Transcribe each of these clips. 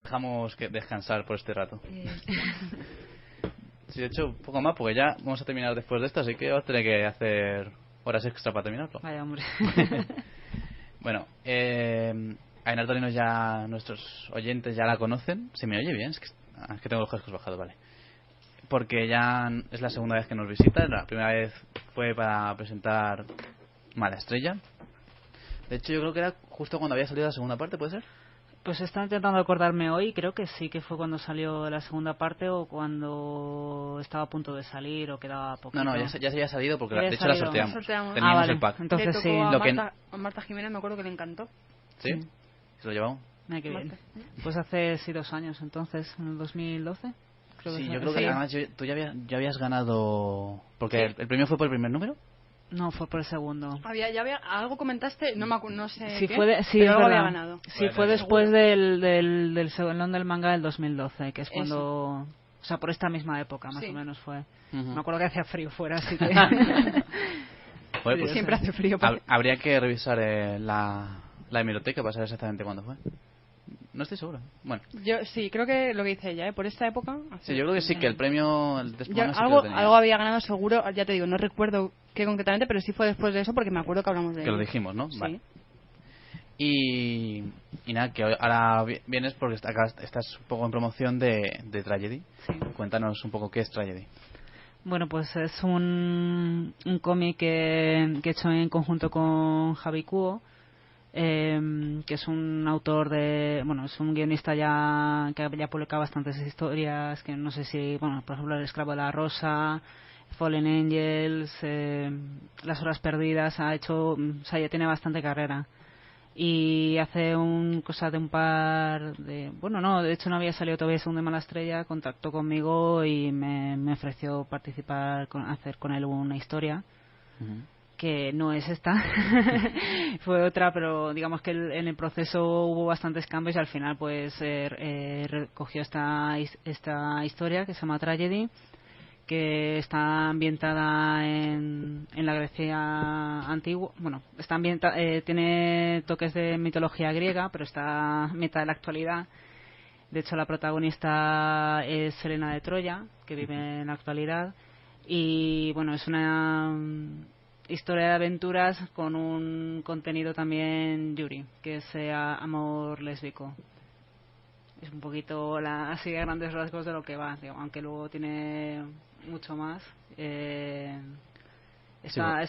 Dejamos que descansar por este rato. Sí, de hecho, un poco más, porque ya vamos a terminar después de esto, así que vamos a tener que hacer horas extra para terminarlo. Vaya, hombre. Bueno, Ainhoa Torino ya, nuestros oyentes ya la conocen. ¿Se me oye bien? Es que tengo los cascos bajados, vale. Porque ya es la segunda vez que nos visita. La primera vez fue para presentar Mala Estrella. De hecho, yo creo que era justo cuando había salido la segunda parte, ¿puede ser? Pues estaba intentando acordarme hoy, creo que sí que fue cuando salió la segunda parte o cuando estaba a punto de salir o quedaba poquito. No, ya se había salido porque de hecho salido. la sorteamos. Teníamos vale. el pack. Entonces le tocó sí. a Marta Jiménez, me acuerdo que le encantó. ¿Sí? ¿Se lo llevamos? Qué bien. Pues hace 2 años entonces, en el 2012. Sí, yo creo que además tú ya habías ganado... Porque el premio fue por el primer número. No, fue por el segundo. Algo comentaste, no sé sí, qué, sí, pero algo verdad. había ganado. Sí, fue después del Salón del Manga del 2012, que es cuando... O sea, por esta misma época, más o menos fue. Me acuerdo que hacía frío fuera, así que... Joder, pues siempre hace frío. Habría que revisar la hemeroteca para saber exactamente cuándo fue. No estoy seguro. Bueno. Yo sí, creo que lo que dice ella, por esta época. Sí, yo creo que sí, que el premio... algo había ganado seguro, ya te digo, no recuerdo qué concretamente, pero sí fue después de eso porque me acuerdo que hablamos de que lo dijimos, ¿no? Sí. Vale. Y nada, que ahora vienes porque estás un poco en promoción de Tragedy. Sí. Cuéntanos un poco qué es Tragedy. Bueno, pues es un cómic que he hecho en conjunto con Javi Cuo, que es un autor es un guionista ya que ya publicado bastantes historias, que no sé si, por ejemplo, El esclavo de la rosa, Fallen Angels, Las horas perdidas, ya tiene bastante carrera. Y hace cosa de un par de... Bueno, no, de hecho no había salido todavía Segundo de Mala Estrella, contactó conmigo y me ofreció participar, hacer con él una historia. Que no es esta, fue otra, pero digamos que en el proceso hubo bastantes cambios y al final pues recogió esta historia que se llama Tragedy, que está ambientada en la Grecia antigua. Bueno, está tiene toques de mitología griega, pero está ambientada en la actualidad. De hecho, la protagonista es Helena de Troya, que vive en la actualidad, y bueno, es una historia de aventuras con un contenido también yuri, que es amor lésbico. Es un poquito así de grandes rasgos de lo que va, aunque luego tiene mucho más. Es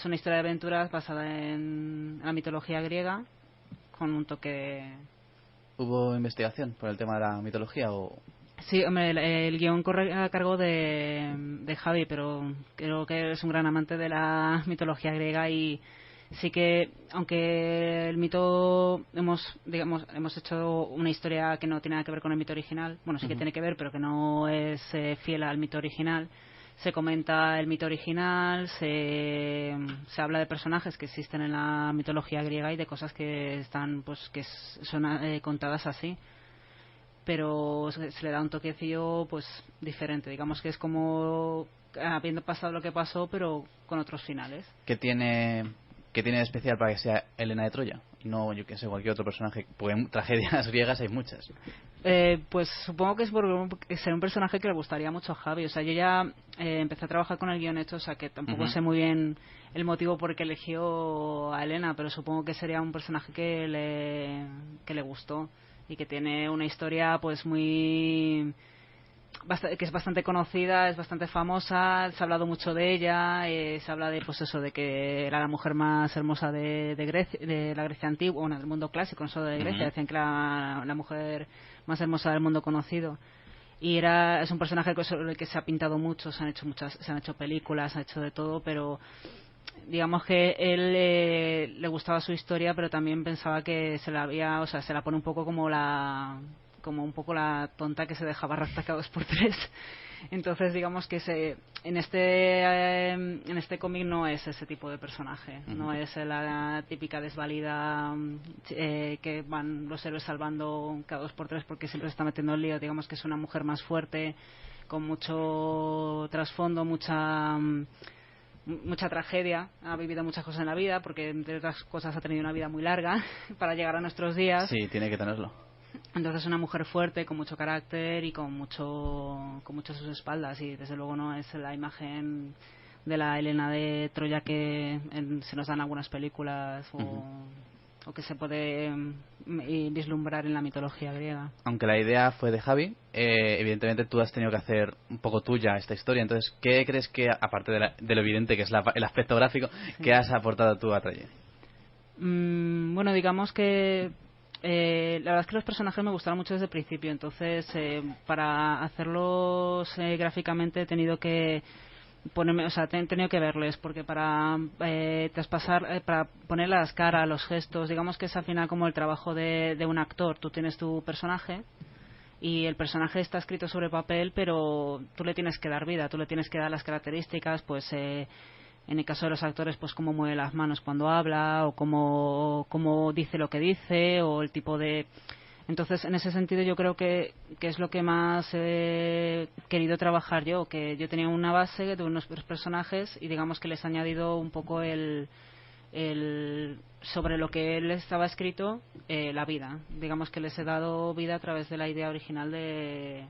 una historia de aventuras basada en la mitología griega con un toque. ¿Hubo investigación por el tema de la mitología o...? Sí, hombre, el guión corre a cargo de Javi, pero creo que es un gran amante de la mitología griega y sí que, aunque el mito hemos hecho una historia que no tiene nada que ver con el mito original, bueno, sí que tiene que ver, pero que no es fiel al mito original. Se comenta el mito original, se habla de personajes que existen en la mitología griega y de cosas que están, pues, que son contadas así, pero se le da un toquecillo pues diferente, digamos que es como habiendo pasado lo que pasó pero con otros finales. ¿Qué tiene de especial para que sea Helena de Troya? No, yo que sé, cualquier otro personaje, porque en tragedias griegas hay muchas. Pues supongo que es porque ser un personaje que le gustaría mucho a Javi. O sea, yo ya empecé a trabajar con el guion hecho, o sea que tampoco sé muy bien el motivo por el que eligió a Helena, pero supongo que sería un personaje que le gustó y que tiene una historia pues que es bastante conocida, es bastante famosa, se ha hablado mucho de ella, se habla de pues eso, de que era la mujer más hermosa de Grecia, de la Grecia antigua, bueno, del mundo clásico, no solo de Grecia, decían que la mujer más hermosa del mundo conocido. Y es un personaje sobre el que se ha pintado mucho, se han hecho películas, se ha hecho de todo, pero digamos que él le gustaba su historia, pero también pensaba que se la pone un poco como un poco la tonta que se dejaba raptar cada 2x3. Entonces digamos que en este cómic no es ese tipo de personaje, no es la típica desvalida que van los héroes salvando cada 2x3 porque siempre se está metiendo en lío. Digamos que es una mujer más fuerte, con mucho trasfondo, mucha tragedia, ha vivido muchas cosas en la vida porque entre otras cosas ha tenido una vida muy larga para llegar a nuestros días. Sí, tiene que tenerlo. Entonces una mujer fuerte, con mucho carácter y con mucho a sus espaldas, y desde luego no es la imagen de la Helena de Troya que se nos dan algunas películas o que se puede vislumbrar en la mitología griega. Aunque la idea fue de Javi, evidentemente tú has tenido que hacer un poco tuya esta historia. Entonces, ¿qué crees que, aparte de lo evidente que es el aspecto gráfico, qué has aportado tú a Troya? Bueno, digamos que la verdad es que los personajes me gustaron mucho desde el principio, entonces para hacerlos gráficamente he tenido que ponerme, o sea, he tenido que verles, porque para traspasar, para poner las caras, los gestos, digamos que es al final como el trabajo de un actor. Tú tienes tu personaje y el personaje está escrito sobre papel, pero tú le tienes que dar vida, tú le tienes que dar las características, pues en el caso de los actores, pues cómo mueve las manos cuando habla, o cómo dice lo que dice, o el tipo de... Entonces, en ese sentido, yo creo que es lo que más he querido trabajar yo, que yo tenía una base de unos personajes y digamos que les he añadido un poco sobre lo que él estaba escrito, la vida. Digamos que les he dado vida a través de la idea original de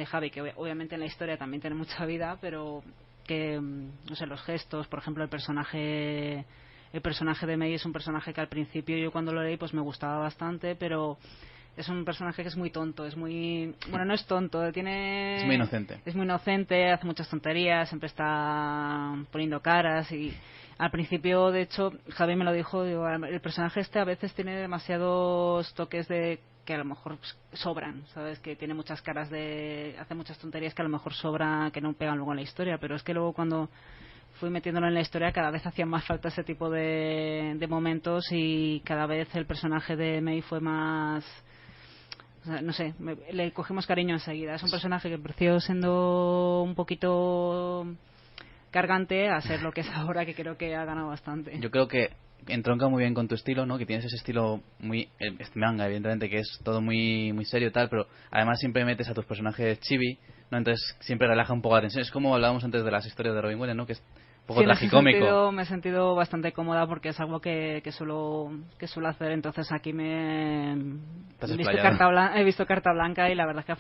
Javi, que obviamente en la historia también tiene mucha vida, pero que, no sé, los gestos, por ejemplo, el personaje de Mei es un personaje que al principio yo cuando lo leí pues me gustaba bastante, pero es un personaje que es muy tonto, es muy... Bueno, no es tonto, Es muy inocente. Es muy inocente, hace muchas tonterías, siempre está poniendo caras y... Al principio, de hecho, Javi me lo dijo, digo, el personaje a veces tiene demasiados toques de que a lo mejor sobran, ¿sabes? Que tiene muchas caras hace muchas tonterías que a lo mejor sobra, que no pegan luego en la historia, pero es que luego cuando fui metiéndolo en la historia cada vez hacían más falta ese tipo de momentos y cada vez el personaje de Mei fue más... O sea, no sé, le cogimos cariño enseguida. Es un personaje que empezó siendo un poquito cargante a ser lo que es ahora, que creo que ha ganado bastante. Yo creo que entronca muy bien con tu estilo, ¿no? Que tienes ese estilo muy este manga, evidentemente, que es todo muy muy serio y tal, pero además siempre metes a tus personajes chibi, ¿no? Entonces siempre relaja un poco la tensión. Es como hablábamos antes de las historias de Robin Williams, ¿no? Que es un poco tragicómico. Me he sentido bastante cómoda porque es algo que suelo hacer. Entonces aquí he visto carta blanca y la verdad es que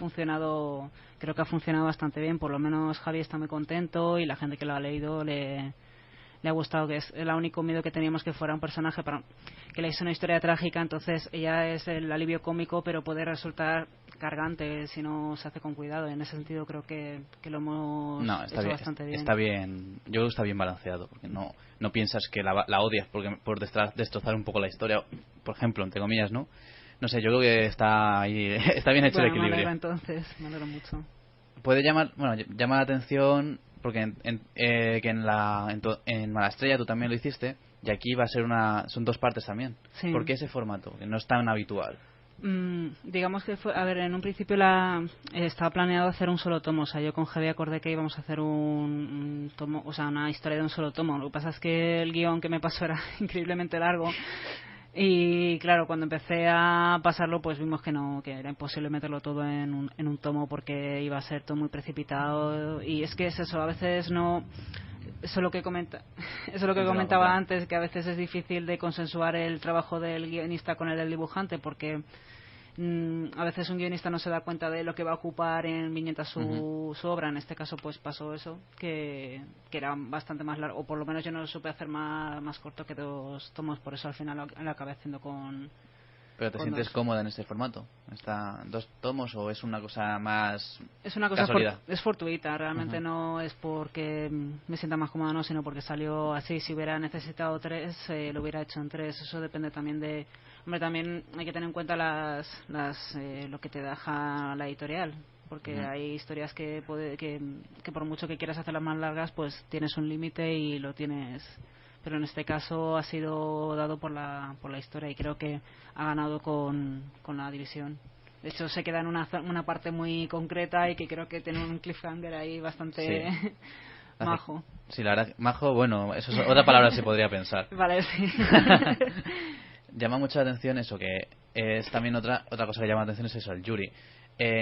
creo que ha funcionado bastante bien. Por lo menos Javi está muy contento y la gente que lo ha leído le ha gustado, que es el único miedo que teníamos, que fuera un personaje que le hizo una historia trágica. Entonces ella es el alivio cómico, pero puede resultar cargante si no se hace con cuidado. En ese sentido creo que lo hemos hecho bastante bien. Está bien, yo creo que está bien balanceado, porque no piensas que la odias por destrozar un poco la historia, por ejemplo, entre comillas, ¿no? No sé, yo creo que está ahí, está bien hecho el equilibrio. Me alegro mucho. Llama la atención porque que en Malastrella tú también lo hiciste, y aquí va a ser son 2 partes también. Sí. ¿Por qué ese formato? Que no es tan habitual. Digamos que en un principio estaba planeado hacer un solo tomo. O sea, yo con Javi acordé que íbamos a hacer un tomo, o sea, una historia de un solo tomo. Lo que pasa es que el guión que me pasó era increíblemente largo. Y claro, cuando empecé a pasarlo, pues vimos que era imposible meterlo todo en un tomo, porque iba a ser todo muy precipitado. Y es que es eso, a veces no... Eso es lo que comentaba antes, que a veces es difícil de consensuar el trabajo del guionista con el del dibujante, porque a veces un guionista no se da cuenta de lo que va a ocupar en viñetas su obra. En este caso pues pasó eso, que era bastante más largo, o por lo menos yo no lo supe hacer más corto que 2 tomos, por eso al final lo acabé haciendo con... ¿Pero te sientes cómoda en este formato? ¿Está 2 tomos o es una cosa más Es una cosa es fortuita, realmente no es porque me sienta más cómoda, no, sino porque salió así. Si hubiera necesitado 3, lo hubiera hecho en 3. Eso depende también de... Hombre, también hay que tener en cuenta lo que te deja la editorial, porque hay historias que por mucho que quieras hacerlas más largas, pues tienes un límite y lo tienes... Pero en este caso ha sido dado por la historia, y creo que ha ganado con la división. De hecho, se queda en una parte muy concreta y que creo que tiene un cliffhanger ahí bastante majo. Sí, la verdad, majo, bueno, eso es otra palabra que se podría pensar. Vale, sí. Llama mucho la atención eso, que es también otra cosa que llama la atención, es eso, el Yuri.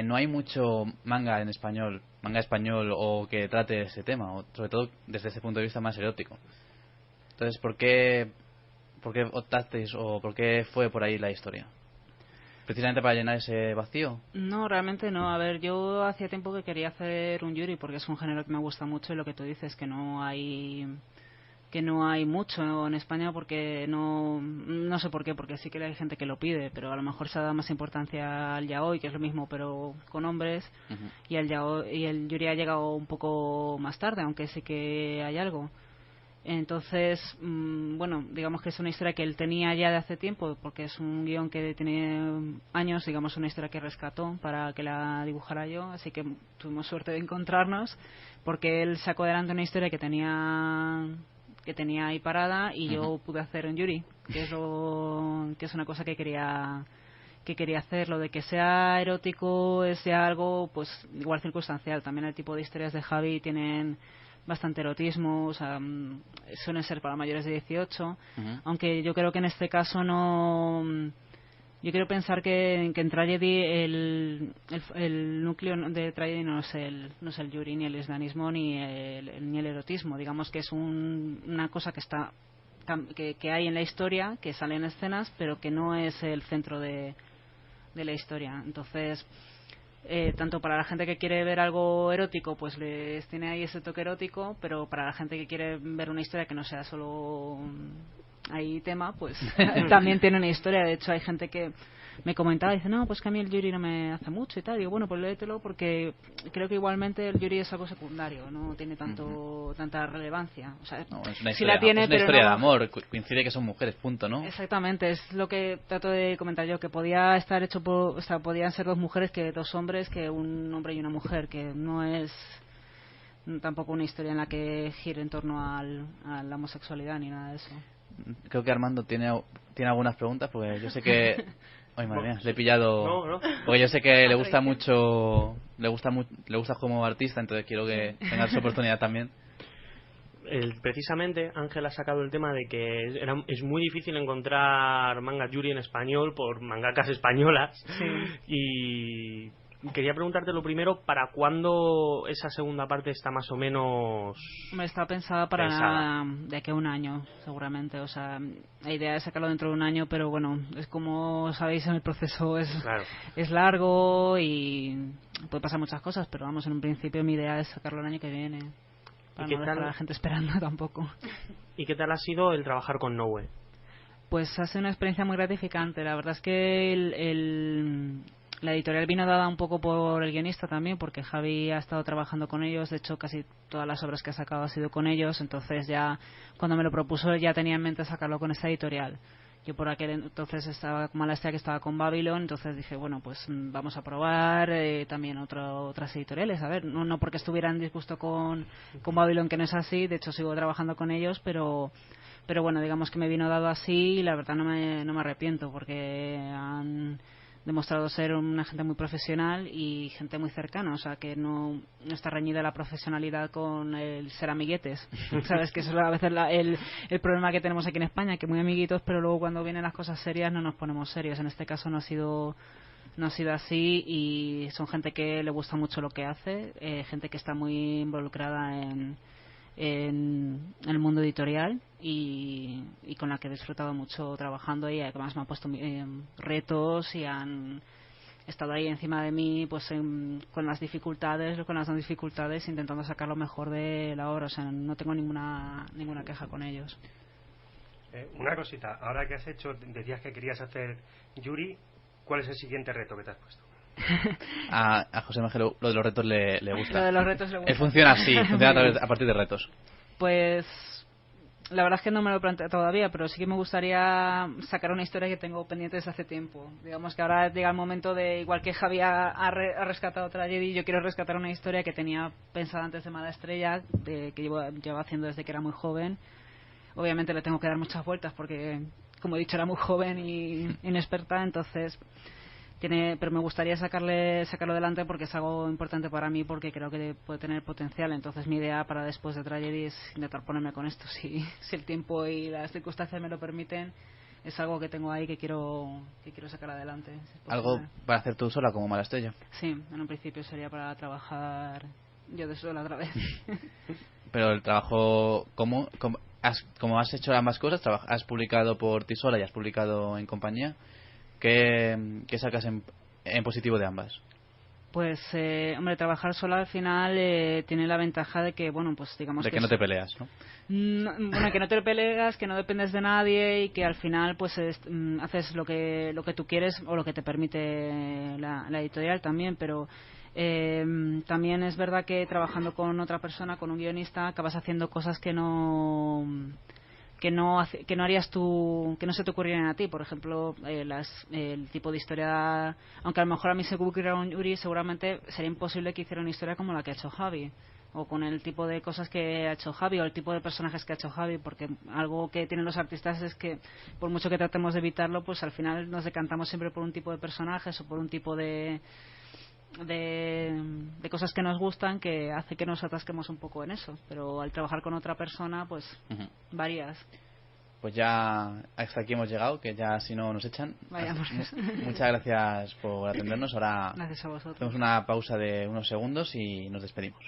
No hay mucho manga español o que trate ese tema, o sobre todo desde ese punto de vista más erótico. Entonces, ¿por qué optasteis o por qué fue por ahí la historia? precisamente para llenar ese vacío. No, realmente no. A ver, yo hacía tiempo que quería hacer un yuri porque es un género que me gusta mucho y lo que tú dices que no hay mucho en España porque no sé por qué, porque sí que hay gente que lo pide, pero a lo mejor se da más importancia al yaoi, que es lo mismo pero con hombres, y el yuri ha llegado un poco más tarde, aunque sí que hay algo. Entonces, bueno, digamos que es una historia que él tenía ya de hace tiempo, porque es un guión que tiene años, digamos, una historia que rescató para que la dibujara yo, así que tuvimos suerte de encontrarnos, porque él sacó adelante una historia que tenía ahí parada y yo pude hacer un yuri, que es una cosa que quería hacer. Lo de que sea erótico, sea algo pues igual circunstancial. También el tipo de historias de Javi tienen bastante erotismo, o sea, suelen ser para mayores de 18, aunque yo creo que en este caso no. Yo quiero pensar que en Tragedy el núcleo de Tragedy no es el yuri, ni el lesbianismo, ni el erotismo. Digamos que es una cosa que hay en la historia, que sale en escenas, pero que no es el centro de la historia. Entonces, tanto para la gente que quiere ver algo erótico, pues les tiene ahí ese toque erótico, pero para la gente que quiere ver una historia que no sea solo ahí tema, pues también tiene una historia. De hecho, hay gente que me comentaba y dice, no, pues que a mí el yuri no me hace mucho y tal. Y digo, bueno, pues léetelo porque creo que igualmente el yuri es algo secundario, no tiene tanta relevancia. O sea, no, es una sí historia, la tiene, es una pero historia no, de amor, coincide que son mujeres, punto, ¿no? Exactamente, es lo que trato de comentar yo, que podía estar hecho o sea, podían ser dos mujeres que dos hombres, que un hombre y una mujer, que no es tampoco una historia en la que gire en torno a la homosexualidad ni nada de eso. Creo que Armando tiene algunas preguntas, porque yo sé que... Ay, madre mía, le he pillado... No. Porque yo sé que le gusta mucho... Le gusta como artista, entonces quiero que tenga su oportunidad también. Precisamente Ángel ha sacado el tema de que es muy difícil encontrar mangas yuri en español por mangakas españolas. Y quería preguntarte lo primero, ¿para cuándo esa segunda parte está más o menos...? Me está pensada para de aquí a un año, seguramente. O sea, la idea es sacarlo dentro de un año, pero bueno, es como sabéis, en el proceso es largo y puede pasar muchas cosas, pero vamos, en un principio mi idea es sacarlo el año que viene. Para no dejar a la gente esperando tampoco. ¿Y qué tal ha sido el trabajar con Noe? Pues ha sido una experiencia muy gratificante. La verdad es que la editorial vino dada un poco por el guionista también, porque Javi ha estado trabajando con ellos. De hecho, casi todas las obras que ha sacado ha sido con ellos. Entonces ya, cuando me lo propuso, ya tenía en mente sacarlo con esta editorial. Yo por aquel entonces estaba con Malastia, que estaba con Babylon, entonces dije, bueno, pues vamos a probar también otras editoriales. A ver, no porque estuviera en disgusto con Babylon, que no es así, de hecho sigo trabajando con ellos, pero bueno, digamos que me vino dado así y la verdad no me arrepiento, porque han demostrado ser una gente muy profesional y gente muy cercana, o sea que no está reñida la profesionalidad con el ser amiguetes. Sabes que eso es a veces el problema que tenemos aquí en España, que muy amiguitos, pero luego cuando vienen las cosas serias no nos ponemos serios. En este caso no ha sido así, y son gente que le gusta mucho lo que hace, gente que está muy involucrada en el mundo editorial y con la que he disfrutado mucho trabajando, y además me han puesto retos y han estado ahí encima de mí pues con las no dificultades, intentando sacar lo mejor de la obra. O sea, no tengo ninguna queja con ellos. Una cosita, ahora que decías que querías hacer Yuri, ¿cuál es el siguiente reto que te has puesto? A José Ángel lo de los retos le gusta. Lo de los retos le gusta. Él funciona así, funciona a partir de retos. Pues la verdad es que no me lo he planteado todavía, pero sí que me gustaría sacar una historia que tengo pendiente desde hace tiempo. Digamos que ahora llega el momento de, igual que Javi ha rescatado Tragedy, yo quiero rescatar una historia que tenía pensada antes de Mala Estrella, que llevo haciendo desde que era muy joven. Obviamente le tengo que dar muchas vueltas porque, como he dicho, era muy joven y inexperta, entonces pero me gustaría sacarlo adelante porque es algo importante para mí, porque creo que puede tener potencial. Entonces mi idea para después de Tragedy es intentar ponerme con esto, si el tiempo y las circunstancias me lo permiten. Es algo que tengo ahí que quiero sacar adelante, si algo para hacer tú sola como Mala Estrella. Sí, en un principio sería para trabajar yo de sola otra vez. Pero el trabajo, como has hecho ambas cosas, has publicado por ti sola y has publicado en compañía, ¿Qué sacas en positivo de ambas? Pues, hombre, trabajar sola al final tiene la ventaja de que, bueno, pues digamos de que no te peleas, ¿no? Bueno, que no te peleas, que no dependes de nadie y que al final pues haces lo que tú quieres o lo que te permite la editorial también, pero también es verdad que trabajando con otra persona, con un guionista, acabas haciendo cosas que no harías tú, que no se te ocurrieran a ti. Por ejemplo, el tipo de historia, aunque a lo mejor a mí se me ocurriera un Yuri, seguramente sería imposible que hiciera una historia como la que ha hecho Javi, o con el tipo de cosas que ha hecho Javi, o el tipo de personajes que ha hecho Javi, porque algo que tienen los artistas es que por mucho que tratemos de evitarlo, pues al final nos decantamos siempre por un tipo de personajes o por un tipo de cosas que nos gustan, que hace que nos atasquemos un poco en eso, pero al trabajar con otra persona pues varías. Pues ya hasta aquí hemos llegado, que ya si no nos echan. Muchas gracias por atendernos. Ahora gracias a vosotros. hacemos una pausa de unos segundos y nos despedimos.